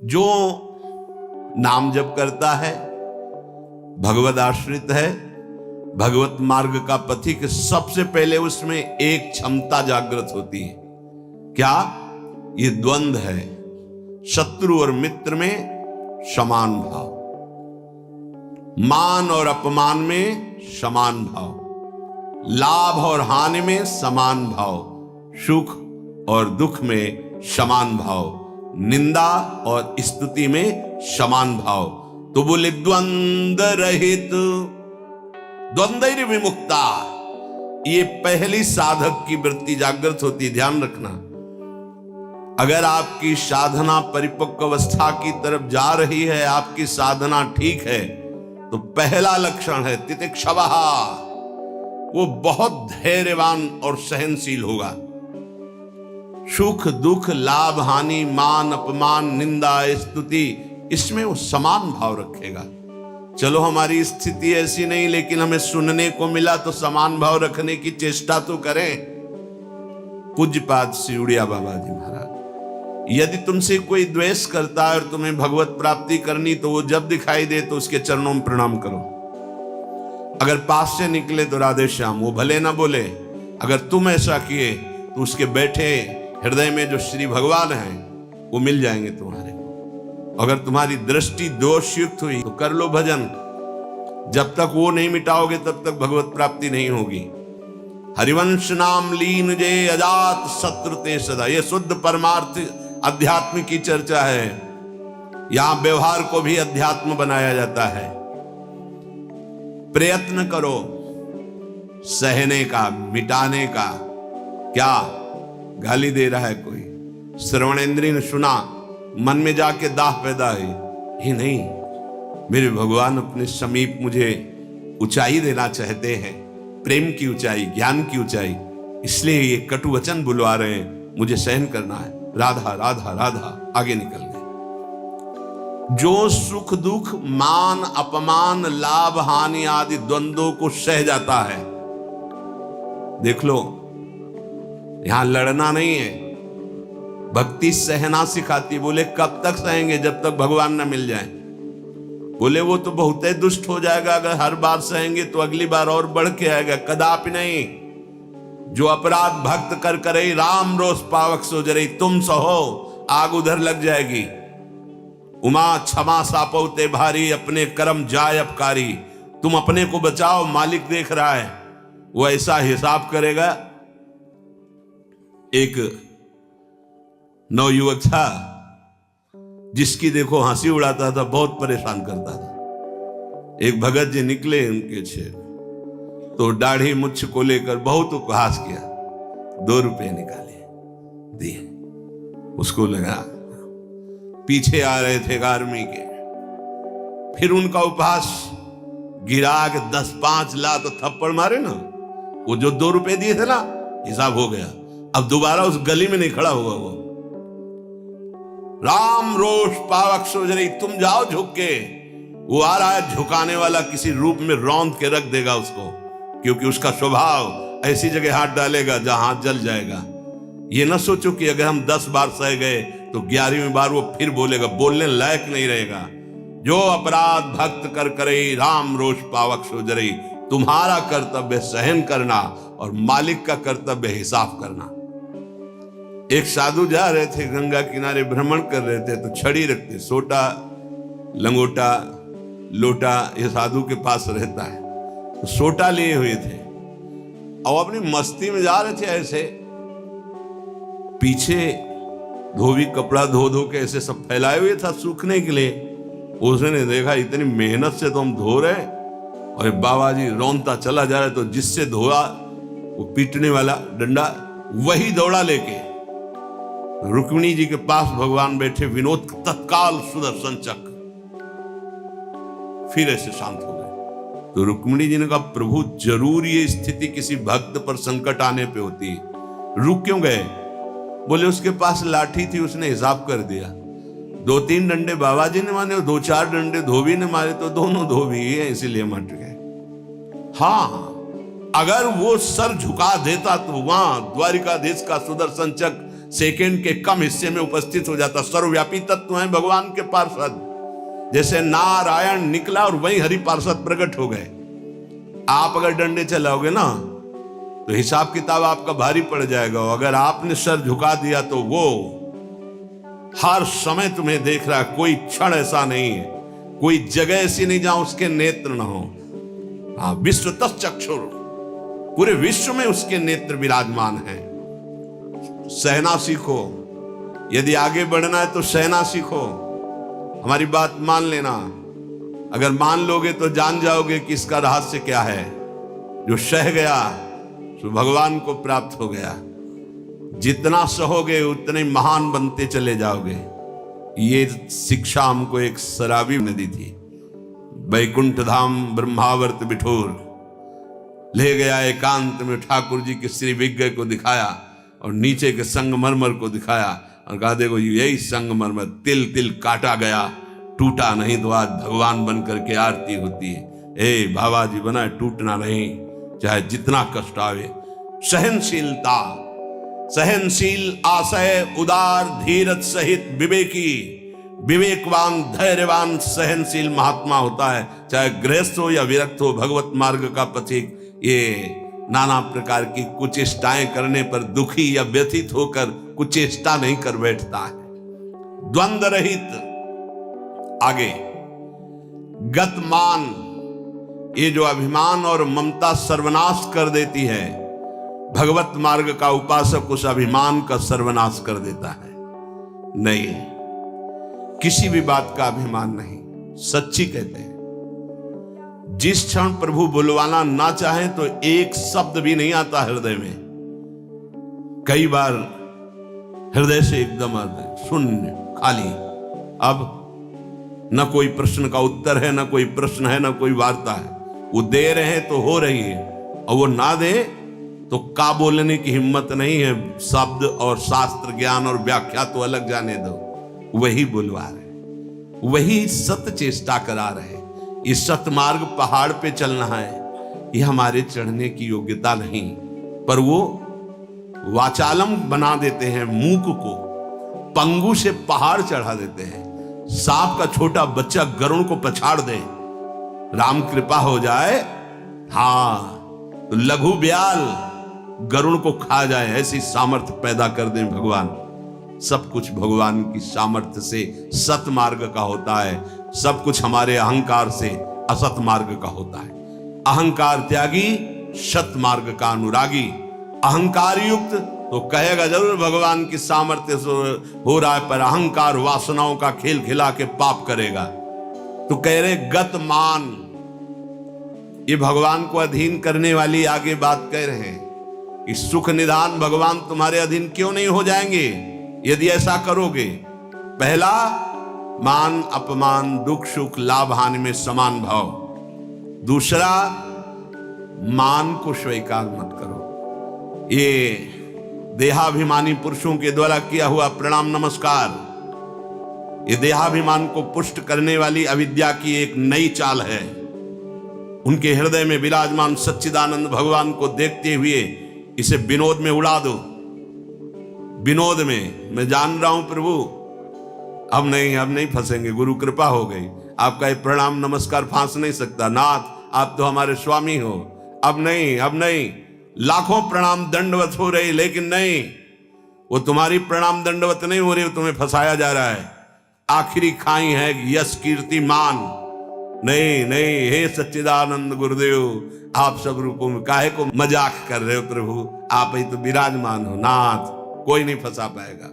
जो नाम जप करता है, भगवद आश्रित है, भगवत मार्ग का पथिक, सबसे पहले उसमें एक क्षमता जागृत होती है। क्या? ये द्वंद्व है, शत्रु और मित्र में समान भाव, मान और अपमान में समान भाव, लाभ और हानि में समान भाव, सुख और दुख में समान भाव, निंदा और स्तुति में समान भाव। तो बोले द्वंद्व रहित, द्वंद्व विमुक्ता, ये पहली साधक की वृत्ति जागृत होती। ध्यान रखना, अगर आपकी साधना परिपक्व अवस्था की तरफ जा रही है, आपकी साधना ठीक है, तो पहला लक्षण है तितिक्षवः, वो बहुत धैर्यवान और सहनशील होगा। सुख दुख, लाभ हानि, मान अपमान, निंदा स्तुति, इसमें वो समान भाव रखेगा। चलो हमारी स्थिति ऐसी नहीं, लेकिन हमें सुनने को मिला तो समान भाव रखने की चेष्टा तो करें। पूज्यपाद श्री उड़िया बाबा जी महाराज, यदि तुमसे कोई द्वेष करता है और तुम्हें भगवत प्राप्ति करनी, तो वो जब दिखाई दे तो उसके चरणों में प्रणाम करो। अगर पास से निकले तो राधे श्याम, वो भले ना बोले, अगर तुम ऐसा किए तो उसके बैठे हृदय में जो श्री भगवान हैं वो मिल जाएंगे तुम्हारे। अगर तुम्हारी दृष्टि दोषयुक्त हुई तो कर लो भजन, जब तक वो नहीं मिटाओगे तब तक भगवत प्राप्ति नहीं होगी। हरिवंश नाम लीन जे अजात शत्रु ते सदा, ये शुद्ध परमार्थ अध्यात्म की चर्चा है। यहां व्यवहार को भी अध्यात्म बनाया जाता है। प्रयत्न करो सहने का, मिटाने का। क्या गाली दे रहा है कोई, श्रवणेंद्रिय ने सुना, मन में जाके दाह पैदा हुई, ही नहीं, मेरे भगवान अपने समीप मुझे ऊंचाई देना चाहते हैं, प्रेम की ऊंचाई, ज्ञान की ऊंचाई, इसलिए ये कटु वचन बुलवा रहे हैं, मुझे सहन करना है। राधा राधा राधा, आगे निकल गए। जो सुख दुख, मान अपमान, लाभ हानि आदि द्वंद्वों को सह जाता है, देख लो, यहां लड़ना नहीं है, भक्ति सहना सिखाती। बोले कब तक सहेंगे? जब तक भगवान न मिल जाए। बोले वो तो बहुत ही दुष्ट हो जाएगा, अगर हर बार सहेंगे तो अगली बार और बढ़ के आएगा। कदापि नहीं। जो अपराध भक्त कर करे राम रोष पावक सो जरे, तुम सहो आग उधर लग जाएगी। उमा क्षमा सापौते भारी, अपने कर्म जाय अपकारी। तुम अपने को बचाओ, मालिक देख रहा है, वो ऐसा हिसाब करेगा। एक नवयुवक था जिसकी देखो हंसी उड़ाता था, बहुत परेशान करता था। एक भगत जी निकले उनके छे, तो दाढ़ी मुछ को लेकर बहुत उपहास किया। 2 रुपए निकाले, दिए। उसको लगा पीछे आ रहे थे आर्मी के, फिर उनका उपहास गिरा के 10-5 ला तो थप्पड़ मारे ना। वो जो 2 रुपए दिए थे ना, हिसाब हो गया। अब दोबारा उस गली में नहीं खड़ा हुआ वो। राम रोष पावक सोजरी, तुम जाओ झुक के। वो आ रहा है झुकाने वाला, किसी रूप में रौंद के रख देगा उसको, क्योंकि उसका स्वभाव ऐसी जगह हाथ डालेगा जहां हाथ जल जाएगा। ये ना सोचो कि अगर हम 10 बार सह गए तो 11वीं बार वो फिर बोलेगा, बोलने लायक नहीं रहेगा। जो अपराध भक्त कर करे राम रोष पावक सोजरी, तुम्हारा कर्तव्य सहन करना और मालिक का कर्तव्य हिसाब करना। एक साधु जा रहे थे, गंगा किनारे भ्रमण कर रहे थे, तो छड़ी रखते, सोटा लंगोटा लोटा ये साधु के पास रहता है, तो सोटा लिए हुए थे और अपनी मस्ती में जा रहे थे। ऐसे पीछे धोबी कपड़ा धो धो के ऐसे सब फैलाए हुए था सूखने के लिए। उसने देखा इतनी मेहनत से तो हम धो रहे, और बाबा जी रौंदता चला जा रहा है। तो जिससे धोआ वो पीटने वाला डंडा, वही दौड़ा लेके रुक्मिणी जी के पास भगवान बैठे। विनोद तत्काल सुदर्शन चक्र, फिर ऐसे शांत हो गए। तो रुक्मिणी जी ने कहा, प्रभु जरूर ये स्थिति किसी भक्त पर संकट आने पे होती है, रुक क्यों गए? बोले उसके पास लाठी थी, उसने हिसाब कर दिया। 2-3 डंडे बाबा जी ने मारे और 2-4 डंडे धोबी ने मारे, तो दोनों धोबी है, इसीलिए मट गए। हाँ, अगर वो सर झुका देता तो वहां द्वारिकाधीश का सुदर्शन चक्र सेकंड के कम हिस्से में उपस्थित हो जाता। सर्वव्यापी तत्व है भगवान के पार्षद। जैसे नारायण निकला और वहीं हरि पार्षद प्रकट हो गए। आप अगर डंडे चलाओगे ना तो हिसाब किताब आपका भारी पड़ जाएगा। अगर आपने सर झुका दिया तो वो हर समय तुम्हें देख रहा है। कोई क्षण ऐसा नहीं है, कोई जगह ऐसी नहीं जहां उसके नेत्र न हो। हाँ, विश्व तच्चक्षुर, पूरे विश्व में उसके नेत्र विराजमान हैं। सहना सीखो। यदि आगे बढ़ना है तो सहना सीखो। हमारी बात मान लेना। अगर मान लोगे तो जान जाओगे कि इसका रहस्य क्या है। जो सह गया तो भगवान को प्राप्त हो गया। जितना सहोगे उतने महान बनते चले जाओगे। ये शिक्षा हमको एक शराबी ने दी थी। बैकुंठ धाम ब्रह्मावर्त बिठोर ले गया। एकांत में ठाकुर जी के श्री विग्रह को दिखाया और नीचे के संगमरमर को दिखाया और कहा देखो यही संगमरमर तिल तिल काटा गया, टूटा नहीं तो आज भगवान बन करके आरती होती है। ए बाबा जी बना टूटना नहीं, चाहे जितना कष्ट आवे। सहनशीलता, सहनशील, आशय, उदार, धीरज सहित विवेकी, विवेकवान, धैर्यवान, सहनशील महात्मा होता है। चाहे गृहस्थ हो या विरक्त हो, भगवत मार्ग का पथिक ये नाना प्रकार की कुचेष्टाएं करने पर दुखी या व्यथित होकर कुचेष्टा नहीं कर बैठता है। द्वंद्व रहित। आगे गतमान, ये जो अभिमान और ममता सर्वनाश कर देती है, भगवत मार्ग का उपासक उस अभिमान का सर्वनाश कर देता है। नहीं, किसी भी बात का अभिमान नहीं। सच्ची कहते हैं जिस क्षण प्रभु बुलवाना ना चाहे तो एक शब्द भी नहीं आता हृदय में। कई बार हृदय से एकदम शून्य, खाली। अब न कोई प्रश्न का उत्तर है, न कोई प्रश्न है, न कोई वार्ता है। वो दे रहे हैं तो हो रही है, और वो ना दे तो का बोलने की हिम्मत नहीं है। शब्द और शास्त्र ज्ञान और व्याख्या तो अलग जाने दो, वही बुलवा रहे, वही सत्य चेष्टा करा रहे। इस सत्य मार्ग पहाड़ पे चलना है, ये हमारे चढ़ने की योग्यता नहीं, पर वो वाचालम बना देते हैं। मूक को पंगु से पहाड़ चढ़ा देते हैं। सांप का छोटा बच्चा गरुड़ को पछाड़ दे, राम कृपा हो जाए, हाँ तो लघु ब्याल गरुड़ को खा जाए, ऐसी सामर्थ्य पैदा कर दे भगवान। सब कुछ भगवान की सामर्थ्य से सत मार्ग का होता है। सब कुछ हमारे अहंकार से असत मार्ग का होता है। अहंकार त्यागी, सत मार्ग का अनुरागी। अहंकार युक्त तो कहेगा जरूर भगवान की सामर्थ्य से हो रहा है, पर अहंकार वासनाओं का खेल खिला के पाप करेगा। तो कह रहे गतमान, ये भगवान को अधीन करने वाली आगे बात कह रहे हैं कि सुख निदान भगवान तुम्हारे अधीन क्यों नहीं हो जाएंगे यदि ऐसा करोगे। पहला, मान अपमान, दुख सुख, लाभ हानि में समान भाव। दूसरा, मान को स्वीकार मत करो। ये देहाभिमानी पुरुषों के द्वारा किया हुआ प्रणाम नमस्कार, ये देहाभिमान को पुष्ट करने वाली अविद्या की एक नई चाल है। उनके हृदय में विराजमान सच्चिदानंद भगवान को देखते हुए इसे विनोद में उड़ा दो। विनोद में, मैं जान रहा हूं प्रभु, अब नहीं फंसेंगे, गुरु कृपा हो गई। आपका ये प्रणाम नमस्कार फांस नहीं सकता। नाथ आप तो हमारे स्वामी हो, अब नहीं। लाखों प्रणाम दंडवत हो रही, लेकिन नहीं, वो तुम्हारी प्रणाम दंडवत नहीं हो रही, तुम्हें फंसाया जा रहा है। आखिरी खाई है यश कीर्ति मान। नहीं, हे सच्चिदानंद गुरुदेव, आप सब रूपों में काहे को मजाक कर रहे हो प्रभु, आप ही तो विराजमान हो। नाथ कोई नहीं फंसा पाएगा।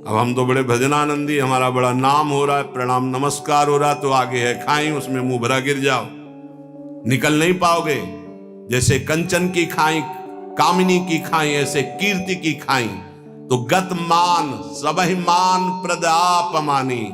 अब हम तो बड़े भजनानंदी, हमारा बड़ा नाम हो रहा है, प्रणाम नमस्कार हो रहा, तो आगे है खाई, उसमें मुंह भरा गिर जाओ, निकल नहीं पाओगे। जैसे कंचन की खाई, कामिनी की खाई, ऐसे कीर्ति की खाई। तो गत मान, सबहि मान प्रद आप मानी,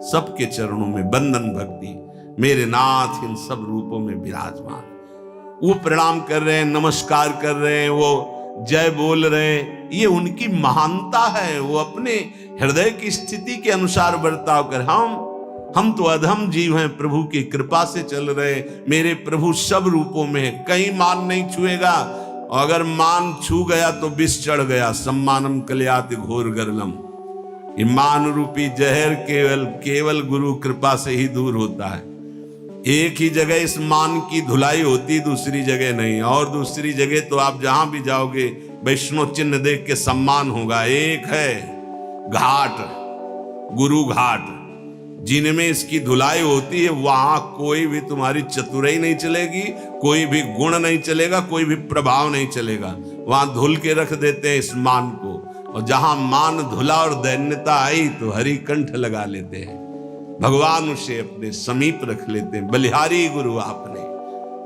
सबके चरणों में बंधन भक्ति, मेरे नाथ इन सब रूपों में विराजमान। वो प्रणाम कर रहे हैं, नमस्कार कर रहे हैं, वो जय बोल रहे हैं, ये उनकी महानता है। वो अपने हृदय की स्थिति के अनुसार बर्ताव कर। हम तो अधम जीव हैं, प्रभु की कृपा से चल रहे। मेरे प्रभु सब रूपों में है, कहीं मान नहीं छुएगा। और अगर मान छू गया तो विष चढ़ गया। सम्मानम कल्याति घोर गरलम। ये मान रूपी जहर केवल गुरु कृपा से ही दूर होता है। एक ही जगह इस मान की धुलाई होती, दूसरी जगह नहीं। और दूसरी जगह तो आप जहां भी जाओगे वैष्णव चिन्ह देख के सम्मान होगा। एक है घाट, गुरु घाट, जिनमें इसकी धुलाई होती है, वहां कोई भी तुम्हारी चतुराई नहीं चलेगी, कोई भी गुण नहीं चलेगा, कोई भी प्रभाव नहीं चलेगा। वहां धुल के रख देते हैं इस मान को। और जहां मान धुला और दैन्यता आई तो हरि कंठ लगा लेते हैं, भगवान उसे अपने समीप रख लेते हैं। बलिहारी गुरु आपने,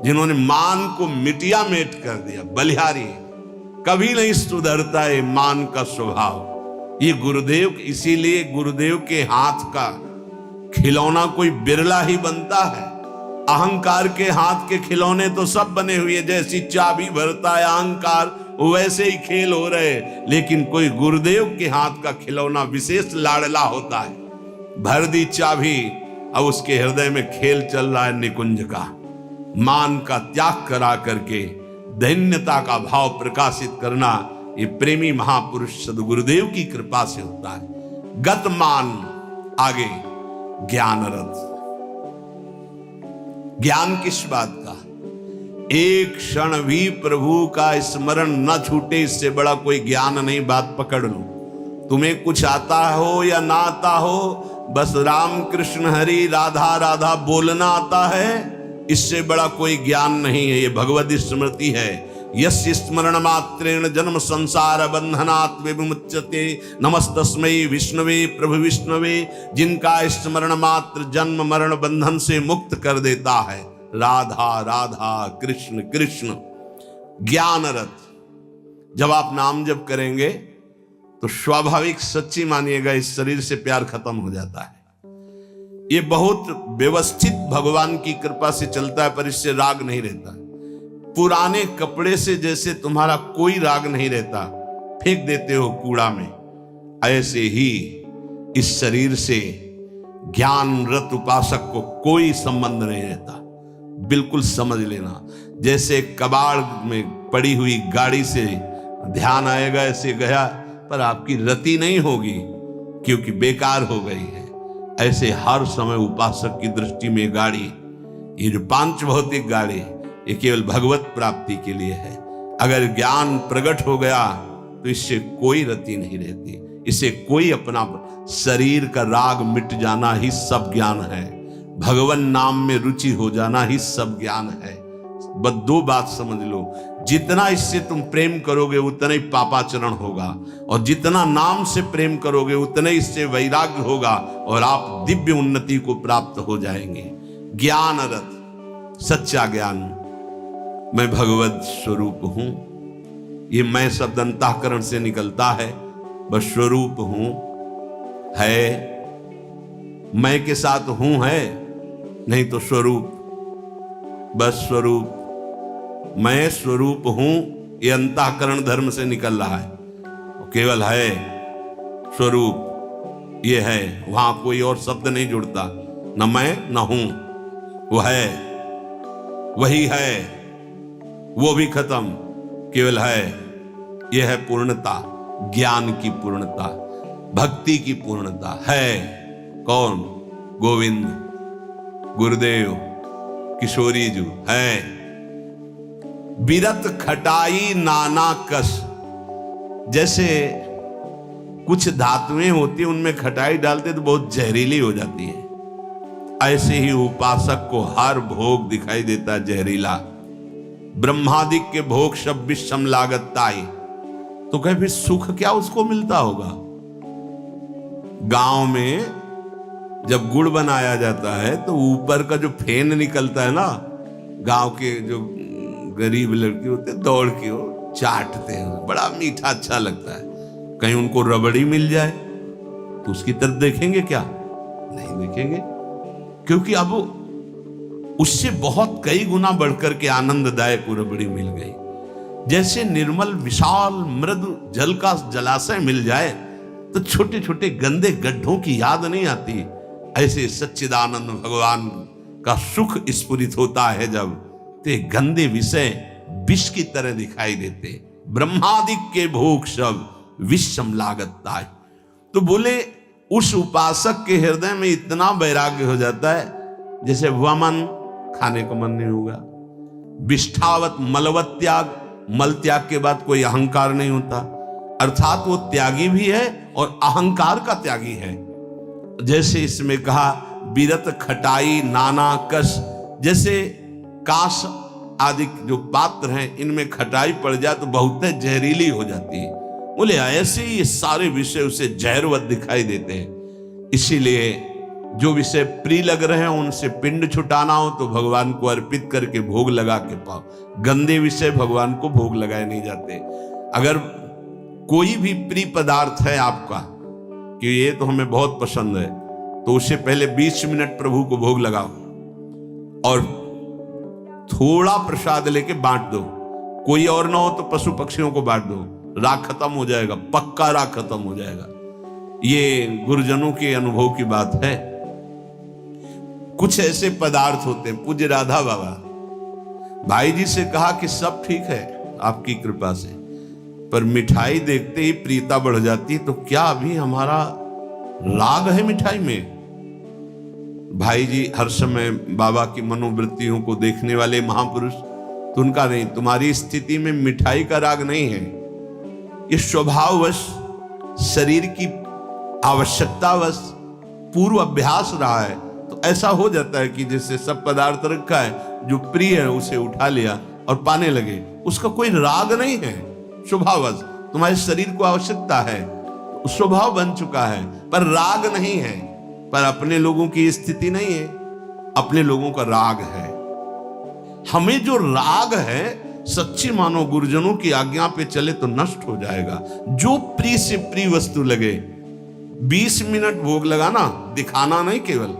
जिन्होंने मान को मिटिया मेट कर दिया। बलिहारी कभी नहीं सुधरता है मान का स्वभाव। ये गुरुदेव, इसीलिए गुरुदेव के हाथ का खिलौना कोई बिरला ही बनता है। अहंकार के हाथ के खिलौने तो सब बने हुए, जैसी चाबी भरता है अहंकार वैसे ही खेल हो रहे, लेकिन कोई गुरुदेव के हाथ का खिलौना विशेष लाडला होता है। भर दी चाबी, अब उसके हृदय में खेल चल रहा है निकुंज का। मान का त्याग करा करके दैन्यता का भाव प्रकाशित करना, ये प्रेमी महापुरुष सद्गुरुदेव की कृपा से होता है। गत मान, आगे ज्ञान रथ। ज्ञान किस बात का? एक क्षण भी प्रभु का स्मरण न छूटे, इससे बड़ा कोई ज्ञान नहीं। बात पकड़ लो। तुम्हें कुछ आता हो या ना आता हो, बस राम कृष्ण हरि राधा राधा बोलना आता है, इससे बड़ा कोई ज्ञान नहीं है। ये भगवत स्मृति है। यस्य स्मरण मात्रेण जन्म संसार बंधनात् विमुच्यते नमस्तस्मै विष्णवे प्रभु विष्णवे। जिनका स्मरण मात्र जन्म मरण बंधन से मुक्त कर देता है। राधा राधा कृष्ण कृष्ण। ज्ञान रथ। जब आप नाम जप करेंगे तो स्वाभाविक, सच्ची मानिएगा, इस शरीर से प्यार खत्म हो जाता है। ये बहुत व्यवस्थित भगवान की कृपा से चलता है, पर इससे राग नहीं रहता। पुराने कपड़े से जैसे तुम्हारा कोई राग नहीं रहता, फेंक देते हो कूड़ा में, ऐसे ही इस शरीर से ज्ञान रत उपासक को कोई संबंध नहीं रहता। बिल्कुल समझ लेना। जैसे कबाड़ में पड़ी हुई गाड़ी से ध्यान आएगा, ऐसे गया पर आपकी रति नहीं होगी क्योंकि बेकार हो गई है। ऐसे हर समय उपासक की दृष्टि में गाड़ी, ये जो पांच भौतिक गाड़ी, ये केवल भगवत प्राप्ति के लिए है। अगर ज्ञान प्रकट हो गया तो इससे कोई रति नहीं रहती, इससे कोई अपना शरीर का राग मिट जाना ही सब ज्ञान है। भगवान नाम में रुचि हो जाना ही सब ज्ञान है। बस दो बात समझ लो, जितना इससे तुम प्रेम करोगे उतना ही पापाचरण होगा, और जितना नाम से प्रेम करोगे उतना ही इससे वैराग्य होगा, और आप दिव्य उन्नति को प्राप्त हो जाएंगे। ज्ञान रथ, सच्चा ज्ञान। मैं भगवत स्वरूप हूं, ये मैं शब्द अंतःकरण से निकलता है। बस स्वरूप हूं है, मैं के साथ हूं है, नहीं तो स्वरूप। बस स्वरूप, मैं स्वरूप हूं, ये अंतःकरण धर्म से निकल रहा है। केवल है स्वरूप, ये है, वहां कोई और शब्द नहीं जुड़ता, न मैं न हूं। वो है, वही है, वो भी खत्म, केवल है। यह है पूर्णता, ज्ञान की पूर्णता, भक्ति की पूर्णता है। कौन? गोविंद, गुरुदेव, किशोरी जी है। बिरत खटाई नाना कस। जैसे कुछ धातुएं होती हैं, उनमें खटाई डालते तो बहुत जहरीली हो जाती है, ऐसे ही उपासक को हर भोग दिखाई देता जहरीला। ब्रह्मादिक के भोग सब विषम लागत ताई। तो कहे फिर सुख क्या उसको मिलता होगा? गांव में जब गुड़ बनाया जाता है तो ऊपर का जो फेन निकलता है ना, गांव के जो गरीब लड़के होते हैं दौड़ के वो चाटते हैं, बड़ा मीठा अच्छा लगता है। कहीं उनको रबड़ी मिल जाए तो उसकी तरफ देखेंगे क्या? नहीं देखेंगे, क्योंकि अब उससे बहुत कई गुना बढ़कर के आनंददायक रबड़ी मिल गई। जैसे निर्मल विशाल मृदु जल का जलाशय मिल जाए तो छोटे छोटे गंदे गड्ढों की याद नहीं आती, ऐसे सच्चिदानंद भगवान का सुख स्फुरित होता है जब, ते गंदे विषय विष की तरह दिखाई देते। ब्रह्मादि के भोग सब विषम लागत ताय। तो बोले उस उपासक के हृदय में इतना वैराग्य हो जाता है जैसे वमन, खाने को मन नहीं होगा। विष्ठावत मलवत त्याग, मल त्याग के बाद कोई अहंकार नहीं होता, अर्थात वो त्यागी भी है और अहंकार का त्यागी है। जैसे इसमें कहा बीरत खटाई नाना कस, जैसे काश आदि जो पात्र हैं इनमें खटाई पड़ जाए तो बहुत जहरीली हो जाती है। बोले ऐसे ही ये सारे विषय उसे जहरवत दिखाई देते हैं। इसीलिए जो विषय प्रिय लग रहे हैं उनसे पिंड छुटाना हो तो भगवान को अर्पित करके भोग लगा के पाओ। गंदे विषय भगवान को भोग लगाए नहीं जाते। अगर कोई भी प्रिय पदार्थ है आपका कि ये तो हमें बहुत पसंद है, तो उससे पहले 20 मिनट प्रभु को भोग लगाओ और थोड़ा प्रसाद लेके बांट दो। कोई और ना हो तो पशु पक्षियों को बांट दो, राग खत्म हो जाएगा, पक्का राग खत्म हो जाएगा। ये गुरुजनों के अनुभव की बात है। कुछ ऐसे पदार्थ होते हैं, पूज्य राधा बाबा भाई जी से कहा कि सब ठीक है आपकी कृपा से, पर मिठाई देखते ही प्रियता बढ़ जाती, तो क्या अभी हमारा राग है मिठाई में? भाई जी हर समय बाबा की मनोवृत्तियों को देखने वाले महापुरुष, तो उनका नहीं, तुम्हारी स्थिति में मिठाई का राग नहीं है, ये स्वभाववश शरीर की आवश्यकतावश पूर्व अभ्यास रहा है। तो ऐसा हो जाता है कि जैसे सब पदार्थ रखा है, जो प्रिय है उसे उठा लिया और पाने लगे, उसका कोई राग नहीं है। स्वभाववश तुम्हारे शरीर को आवश्यकता है, स्वभाव बन चुका है, पर राग नहीं है। पर अपने लोगों की स्थिति नहीं है, अपने लोगों का राग है। हमें जो राग है, सच्ची मानो गुरुजनों की आज्ञा पे चले तो नष्ट हो जाएगा। जो प्रिय से प्रिय वस्तु लगे, 20 मिनट भोग लगाना, दिखाना नहीं केवल,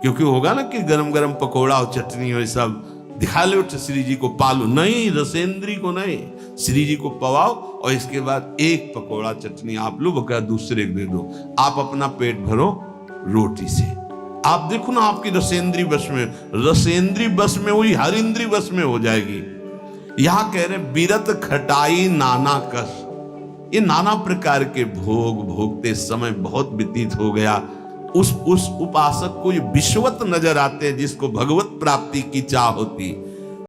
क्योंकि होगा ना कि गरम गरम पकोड़ा और चटनी और सब दिखा लो तो श्री जी को पालो, नहीं, रसेंद्री को नहीं, श्री जी को पवाओ और इसके बाद एक पकोड़ा चटनी आप लो, बका दूसरे को दे दो, आप अपना पेट भरो रोटी से। आप देखो ना आपकी रसेंद्री बस में, रसेंद्री बस में हुई, हर इंद्री बस में हो जाएगी। यहां कह रहे बीरत खटाई नाना कस, ये नाना प्रकार के भोग भोगते समय बहुत व्यतीत हो गया। उस उपासक को ये विश्वत नजर आते हैं जिसको भगवत प्राप्ति की चाह होती।